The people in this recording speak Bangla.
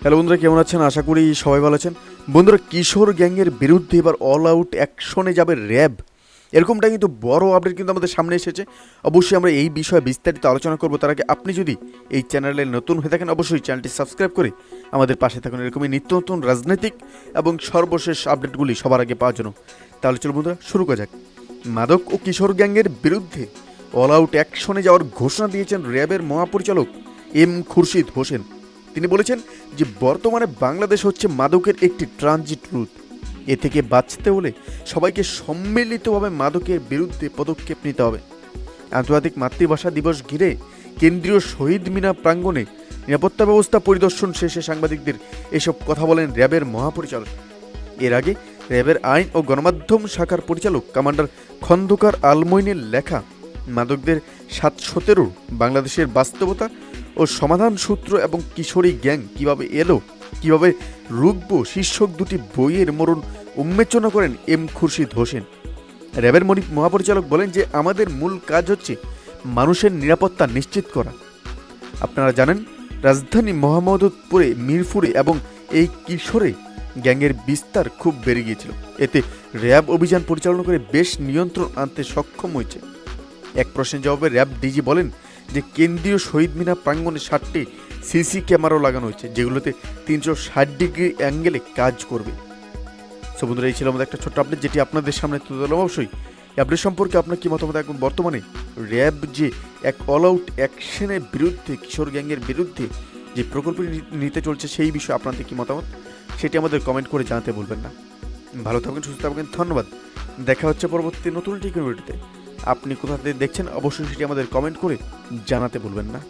হ্যালো বন্ধুরা, কেমন আছেন? আশা করি সবাই ভালো আছেন। বন্ধুরা, কিশোর গ্যাংয়ের বিরুদ্ধে এবার অল আউট অ্যাকশনে যাবে র্যাব, এরকমটা কিন্তু বড় আপডেট কিন্তু আমাদের সামনে এসেছে। অবশ্যই আমরা এই বিষয়ে বিস্তারিত আলোচনা করব। তার আগে আপনি যদি এই চ্যানেলে নতুন হয়ে থাকেন, অবশ্যই চ্যানেলটি সাবস্ক্রাইব করে আমাদের পাশে থাকুন এরকমই নিত্য নতুন রাজনৈতিক এবং সর্বশেষ আপডেটগুলি সবার আগে পাওয়ার জন্য। তাহলে চলো বন্ধুরা, শুরু করা যাক। মাদক ও কিশোর গ্যাংয়ের বিরুদ্ধে অল আউট অ্যাকশনে যাওয়ার ঘোষণা দিয়েছেন র্যাবের মহাপরিচালক এম খুরশিদ হোসেন। তিনি বলেছেন যে বর্তমানে বাংলাদেশ হচ্ছে মাদকের একটি ট্রানজিট রুট। এ থেকে বাঁচতে হলে সবাইকে সম্মিলিতভাবে মাদকের বিরুদ্ধে পদক্ষেপ নিতে হবে। আন্তর্জাতিক মাতৃভাষা দিবস ঘিরে কেন্দ্রীয় শহীদ মিনার প্রাঙ্গণে নিরাপত্তা ব্যবস্থা পরিদর্শন শেষে সাংবাদিকদের এসব কথা বলেন র্যাবের মহাপরিচালক। এর আগে র্যাবের আইন ও গণমাধ্যম শাখার পরিচালক কমান্ডার খন্দকার আলমইনের লেখা মাদকদের ৭১৭ বাংলাদেশের বাস্তবতা ও সমাধান সূত্র এবং কিশোরী গ্যাং কিভাবে এলো, কিভাবে রুখব শীর্ষক দুটি বইয়ের মরণ উন্মোচনা করেন এম খুরশিদ হোসেন। র্যাবের মহাপরিচালক বলেন যে আমাদের মূল কাজ হচ্ছে মানুষের নিরাপত্তা নিশ্চিত করা। আপনারা জানেন, রাজধানী মোহাম্মদপুরে, মিরপুরে এবং এই কিশোরে গ্যাংয়ের বিস্তার খুব বেড়ে গিয়েছিল। এতে র্যাব অভিযান পরিচালনা করে বেশ নিয়ন্ত্রণ আনতে সক্ষম হয়েছে। এক প্রশ্নের জবাবে র্যাব ডিজি বলেন যে কেন্দ্রীয় শহীদ মিনার প্রাঙ্গণে 7টি সিসি ক্যামেরাও লাগানো হয়েছে, যেগুলোতে 360 ডিগ্রি অ্যাঙ্গেলে কাজ করবে। সো বন্ধুরা, এই ছিল আমাদের একটা ছোট্ট আপডেট, যেটি আপনাদের সামনে তুলে ধরলাম। অবশ্যই এই আপডেট সম্পর্কে আপনার কি মতামত? এখন বর্তমানে র্যাব যে এক অল আউট অ্যাকশনের বিরুদ্ধে, কিশোর গ্যাংয়ের বিরুদ্ধে যে প্রকল্প নিতে চলছে, সেই বিষয়ে আপনাদের কি মতামত সেটি আমাদের কমেন্ট করে জানাতে ভুলবেন না। ভালো থাকবেন, সুস্থ থাকবেন, ধন্যবাদ। দেখা হচ্ছে পরবর্তী নতুন একটি ভিডিওতে। আপনি কোথা থেকে দেখছেন অবশ্যই সেটি আমাদের কমেন্ট করে জানাতে ভুলবেন না।